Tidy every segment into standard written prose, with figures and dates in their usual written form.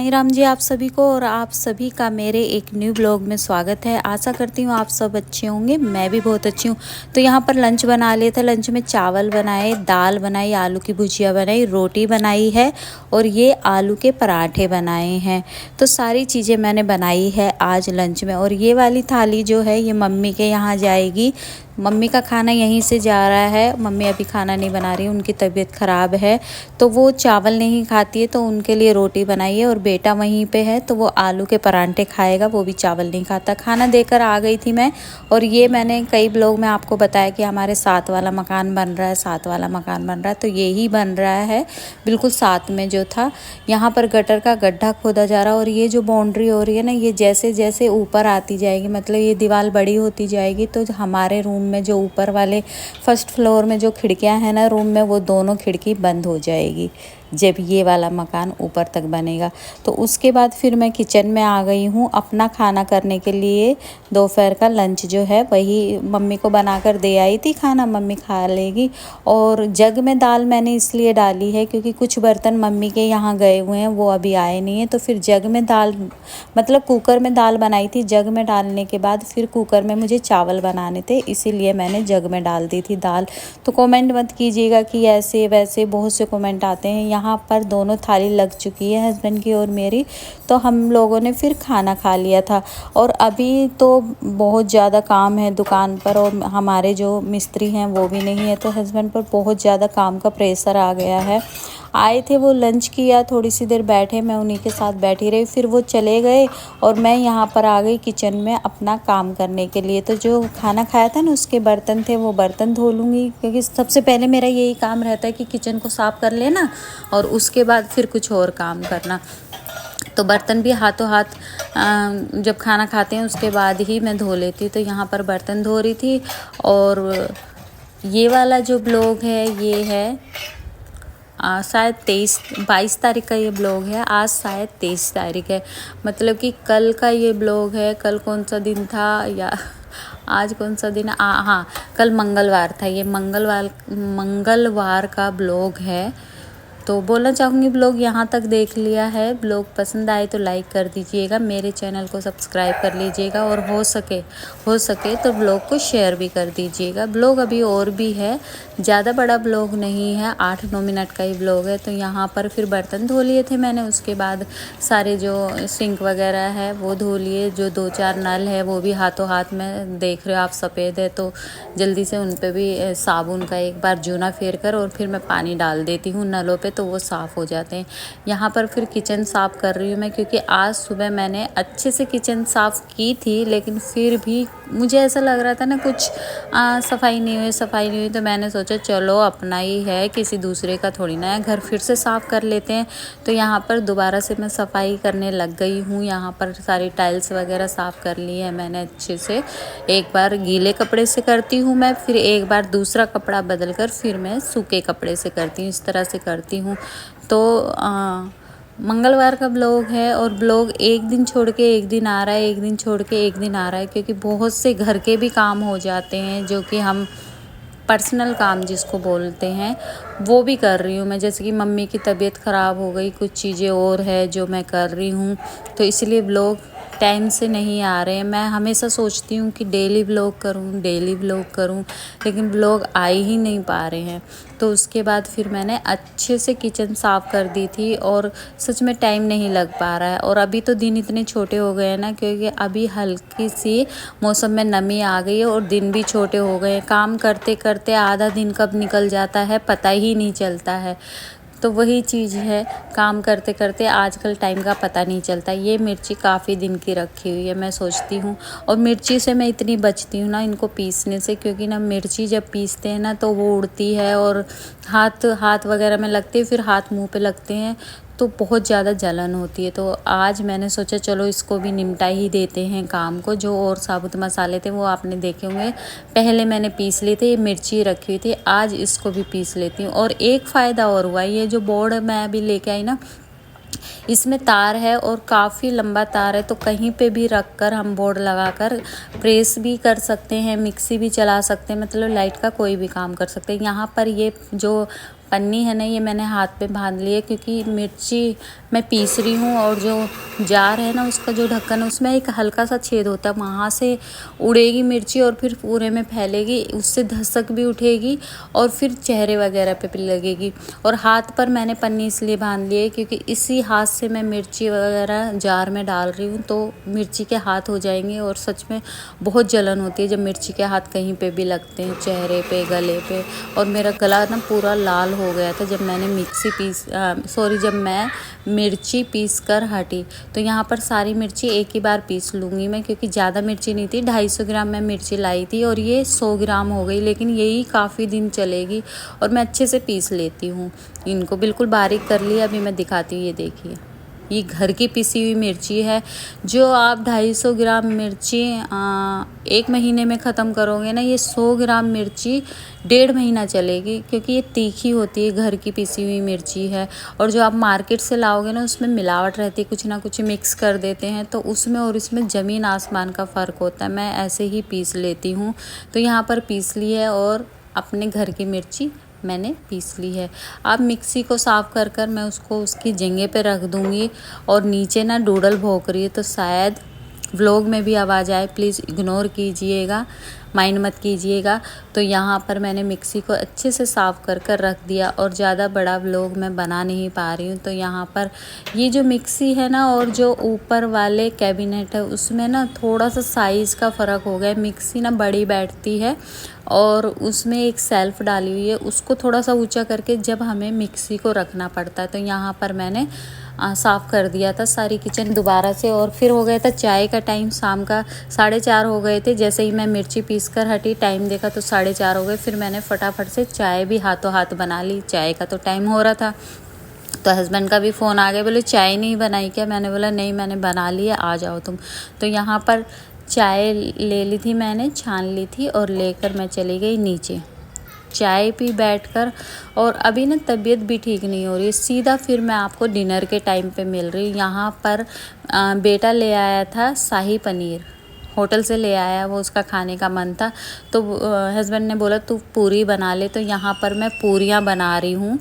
साईं राम जी आप सभी को, और आप सभी का मेरे एक न्यू ब्लॉग में स्वागत है। आशा करती हूँ आप सब अच्छे होंगे, मैं भी बहुत अच्छी हूँ। तो यहाँ पर लंच बना लिया था। लंच में चावल बनाए, दाल बनाई, आलू की भुजिया बनाई, रोटी बनाई है और ये आलू के पराठे बनाए हैं। तो सारी चीज़ें मैंने बनाई है आज लंच में। और ये वाली थाली जो है ये मम्मी के यहाँ जाएगी। मम्मी का खाना यहीं से जा रहा है। मम्मी अभी खाना नहीं बना रही, उनकी तबीयत ख़राब है तो वो चावल नहीं खाती है, तो उनके लिए रोटी बनाई है। और बेटा वहीं पे है तो वो आलू के पराठे खाएगा, वो भी चावल नहीं खाता। खाना देकर आ गई थी मैं। और ये मैंने कई ब्लॉग में आपको बताया कि हमारे साथ वाला मकान बन रहा है, साथ वाला मकान बन रहा है, तो ये ही बन रहा है बिल्कुल साथ में जो था। यहाँ पर गटर का गड्ढा खोदा जा रहा है। और ये जो बाउंड्री हो रही है ना, ये जैसे जैसे ऊपर आती जाएगी, मतलब ये दीवार बड़ी होती जाएगी, तो हमारे रूम में जो ऊपर वाले फर्स्ट फ्लोर में जो खिड़कियां हैं ना रूम में, वो दोनों खिड़की बंद हो जाएगी जब ये वाला मकान ऊपर तक बनेगा। तो उसके बाद फिर मैं किचन में आ गई हूँ अपना खाना करने के लिए। दोपहर का लंच जो है वही मम्मी को बनाकर दे आई थी, खाना मम्मी खा लेगी। और जग में दाल मैंने इसलिए डाली है क्योंकि कुछ बर्तन मम्मी के यहाँ गए हुए हैं, वो अभी आए नहीं हैं। तो फिर जग में दाल, मतलब कुकर में दाल बनाई थी, जग में डालने के बाद फिर कुकर में मुझे चावल बनाने थे, इसीलिए मैंने जग में डाल दी थी दाल। तो कमेंट मत कीजिएगा कि ऐसे वैसे, बहुत से कमेंट आते हैं। यहाँ पर दोनों थाली लग चुकी है हस्बैंड की और मेरी, तो हम लोगों ने फिर खाना खा लिया था। और अभी तो बहुत ज़्यादा काम है दुकान पर, और हमारे जो मिस्त्री हैं वो भी नहीं है, तो हस्बैंड पर बहुत ज़्यादा काम का प्रेशर आ गया है। आए थे वो, लंच किया, थोड़ी सी देर बैठे, मैं उन्हीं के साथ बैठी रही, फिर वो चले गए और मैं यहाँ पर आ गई किचन में अपना काम करने के लिए। तो जो खाना खाया था ना उसके बर्तन थे, वो बर्तन धो लूँगी, क्योंकि सबसे पहले मेरा यही काम रहता है कि किचन को साफ़ कर लेना और उसके बाद फिर कुछ और काम करना। तो बर्तन भी हाथों हाथ जब खाना खाते हैं उसके बाद ही मैं धो लेती। तो यहाँ पर बर्तन धो रही थी। और ये वाला जो ब्लॉग है ये है शायद 22 तारीख का ये ब्लॉग है। आज शायद 23 तारीख है, मतलब कि कल का ये ब्लॉग है। कल कौन सा दिन था या आज कौन सा दिन है? हाँ, कल मंगलवार था। ये मंगलवार का ब्लॉग है। तो बोलना चाहूँगी ब्लॉग यहाँ तक देख लिया है, ब्लॉग पसंद आए तो लाइक कर दीजिएगा, मेरे चैनल को सब्सक्राइब कर लीजिएगा, और हो सके तो ब्लॉग को शेयर भी कर दीजिएगा। ब्लॉग अभी और भी है, ज़्यादा बड़ा ब्लॉग नहीं है, 8-9 मिनट का ही ब्लॉग है। तो यहाँ पर फिर बर्तन धो लिए थे मैंने, उसके बाद सारे जो सिंक वगैरह है वो धो लिए। जो 2-4 नल है वो भी हाथों हाथ में देख रहे हो आप, सफ़ेद है तो जल्दी से उन पर भी साबुन का एक बार जूना फेर कर और फिर मैं पानी डाल देती हूँ नलों पे, तो वो साफ़ हो जाते हैं। यहाँ पर फिर किचन साफ़ कर रही हूँ मैं, क्योंकि आज सुबह मैंने अच्छे से किचन साफ़ की थी, लेकिन फिर भी मुझे ऐसा लग रहा था ना कुछ सफाई नहीं हुई। तो मैंने सोचा चलो अपना ही है, किसी दूसरे का थोड़ी ना है, घर फिर से साफ़ कर लेते हैं। तो यहाँ पर दोबारा से मैं सफाई करने लग गई हूँ। यहाँ पर सारी टाइल्स वगैरह साफ़ कर ली है मैंने अच्छे से। एक बार गीले कपड़े से करती हूँ मैं, फिर एक बार दूसरा कपड़ा बदल कर फिर मैं सूखे कपड़े से करती हूँ, इस तरह से करती हूँ। तो मंगलवार का ब्लॉग है, और ब्लॉग एक दिन छोड़ के एक दिन आ रहा है, एक दिन छोड़ के एक दिन आ रहा है, क्योंकि बहुत से घर के भी काम हो जाते हैं जो कि हम पर्सनल काम जिसको बोलते हैं वो भी कर रही हूँ मैं। जैसे कि मम्मी की तबीयत ख़राब हो गई, कुछ चीज़ें और है जो मैं कर रही हूँ, तो इसलिए ब्लॉग टाइम से नहीं आ रहे हैं। मैं हमेशा सोचती हूँ कि डेली ब्लॉग करूँ, लेकिन ब्लॉग आ ही नहीं पा रहे हैं। तो उसके बाद फिर मैंने अच्छे से किचन साफ़ कर दी थी, और सच में टाइम नहीं लग पा रहा है। और अभी तो दिन इतने छोटे हो गए हैं ना, क्योंकि अभी हल्की सी मौसम में नमी आ गई है और दिन भी छोटे हो गए हैं। काम करते करते आधा दिन कब निकल जाता है पता ही नहीं चलता है। तो वही चीज़ है, काम करते करते आजकल टाइम का पता नहीं चलता। ये मिर्ची काफ़ी दिन की रखी हुई है, मैं सोचती हूँ। और मिर्ची से मैं इतनी बचती हूँ ना इनको पीसने से, क्योंकि ना मिर्ची जब पीसते हैं ना तो वो उड़ती है और हाथ वगैरह में लगती है, फिर हाथ मुंह पे लगते हैं, तो बहुत ज़्यादा जलन होती है। तो आज मैंने सोचा चलो इसको भी निपटा ही देते हैं काम को। जो और साबुत मसाले थे वो आपने देखे होंगे, पहले मैंने पीस लिए थे, ये मिर्ची रखी हुई थी, आज इसको भी पीस लेती हूँ। और एक फ़ायदा और हुआ, ये जो बोर्ड मैं अभी लेके आई ना, इसमें तार है और काफ़ी लंबा तार है, तो कहीं पे भी रख कर हम बोर्ड लगाकर प्रेस भी कर सकते हैं, मिक्सी भी चला सकते हैं, मतलब लाइट का कोई भी काम कर सकते हैं। यहाँ पर ये जो पन्नी है ना, ये मैंने हाथ पे बांध ली है क्योंकि मिर्ची मैं पीस रही हूँ और जो जार है ना उसका जो ढक्कन है उसमें एक हल्का सा छेद होता है, वहाँ से उड़ेगी मिर्ची और फिर पूरे में फैलेगी, उससे धसक भी उठेगी और फिर चेहरे वगैरह पे भी लगेगी। और हाथ पर मैंने पन्नी इसलिए बांध ली है क्योंकि इसी हाथ से मैं मिर्ची वगैरह जार में डाल रही हूँ, तो मिर्ची के हाथ हो जाएंगे और सच में बहुत जलन होती है जब मिर्ची के हाथ कहीं पे भी लगते हैं, चेहरे पे, गले पे। और मेरा गला ना पूरा लाल हो गया था जब मैंने जब मैं मिर्ची पीस कर हटी। तो यहाँ पर सारी मिर्ची एक ही बार पीस लूँगी मैं, क्योंकि ज़्यादा मिर्ची नहीं थी, 250 ग्राम मैं मिर्ची लाई थी और ये 100 ग्राम हो गई, लेकिन यही काफ़ी दिन चलेगी और मैं अच्छे से पीस लेती हूँ। इनको बिल्कुल बारीक कर लिया, अभी मैं दिखाती हूँ, ये देखिए ये घर की पिसी हुई मिर्ची है। जो आप 250 ग्राम मिर्ची 1 महीने में ख़त्म करोगे ना, ये 100 ग्राम मिर्ची 1.5 महीना चलेगी, क्योंकि ये तीखी होती है, घर की पिसी हुई मिर्ची है। और जो आप मार्केट से लाओगे ना उसमें मिलावट रहती है, कुछ ना कुछ मिक्स कर देते हैं, तो उसमें और इसमें ज़मीन आसमान का फ़र्क होता है। मैं ऐसे ही पीस लेती हूँ। तो यहाँ पर पीस ली है और अपने घर की मिर्ची मैंने पीस ली है। अब मिक्सी को साफ़ कर मैं उसको उसकी जगह पे रख दूँगी। और नीचे ना डूडल भौंक रही है, तो शायद व्लॉग में भी आवाज़ आए, प्लीज़ इग्नोर कीजिएगा, माइंड मत कीजिएगा। तो यहाँ पर मैंने मिक्सी को अच्छे से साफ़ कर रख दिया और ज़्यादा बड़ा व्लॉग मैं बना नहीं पा रही हूँ। तो यहाँ पर ये जो मिक्सी है ना और जो ऊपर वाले कैबिनेट है उसमें ना थोड़ा सा साइज़ का फ़र्क हो गया। मिक्सी ना बड़ी बैठती है और उसमें एक सेल्फ डाली हुई है, उसको थोड़ा सा ऊंचा करके जब हमें मिक्सी को रखना पड़ता है। तो यहाँ पर मैंने साफ़ कर दिया था सारी किचन दोबारा से। और फिर हो गया था चाय का टाइम, शाम का 4:30 हो गए थे। जैसे ही मैं मिर्ची पीस कर हटी, टाइम देखा तो 4:30 हो गए। फिर मैंने फटाफट से चाय भी हाथों हाथ बना ली, चाय का तो टाइम हो रहा था। तो हस्बैंड का भी फ़ोन आ गया, बोले चाय नहीं बनाई क्या? मैंने बोला नहीं, मैंने बना ली है, आ जाओ तुम। तो यहाँ पर चाय ले ली थी मैंने, छान ली थी और लेकर मैं चली गई नीचे चाय पी बैठकर। और अभी ना तबीयत भी ठीक नहीं हो रही है। सीधा फिर मैं आपको डिनर के टाइम पे मिल रही। यहाँ पर बेटा ले आया था शाही पनीर, होटल से ले आया, वो उसका खाने का मन था। तो हस्बैंड ने बोला तू पूरी बना ले। तो यहाँ पर मैं पूरियाँ बना रही हूँ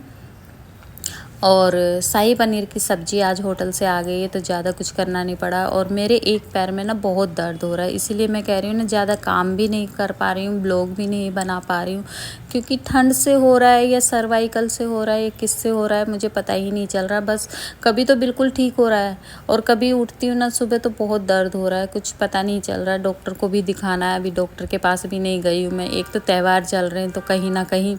और शाही पनीर की सब्ज़ी आज होटल से आ गई है, तो ज़्यादा कुछ करना नहीं पड़ा। और मेरे एक पैर में ना बहुत दर्द हो रहा है, इसीलिए मैं कह रही हूँ ना ज़्यादा काम भी नहीं कर पा रही हूँ, ब्लॉग भी नहीं बना पा रही हूँ, क्योंकि ठंड से हो रहा है या सर्वाइकल से हो रहा है या किससे हो रहा है मुझे पता ही नहीं चल रहा। बस कभी तो बिल्कुल ठीक हो रहा है और कभी उठती हूँ ना सुबह तो बहुत दर्द हो रहा है, कुछ पता नहीं चल रहा है। डॉक्टर को भी दिखाना है, अभी डॉक्टर के पास भी नहीं गई हूँ मैं। एक तो त्यौहार चल रहे हैं तो कहीं ना कहीं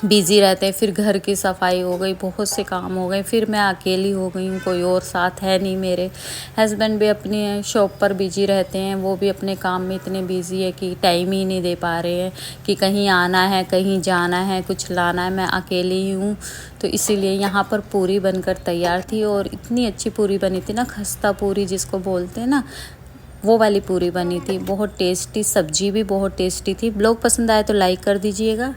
बिज़ी रहते हैं, फिर घर की सफाई हो गई, बहुत से काम हो गए, फिर मैं अकेली हो गई हूँ, कोई और साथ है नहीं मेरे। हस्बैंड भी अपनी शॉप पर बिजी रहते हैं, वो भी अपने काम में इतने बिजी है कि टाइम ही नहीं दे पा रहे हैं कि कहीं आना है, कहीं जाना है, कुछ लाना है। मैं अकेली ही हूँ, तो इसीलिए यहाँ पर पूरी बनकर तैयार थी और इतनी अच्छी पूरी बनी थी ना, खस्ता पूरी जिसको बोलते हैं ना, वो वाली पूरी बनी थी। बहुत टेस्टी, सब्जी भी बहुत टेस्टी थी। ब्लॉग पसंद आए तो लाइक कर दीजिएगा।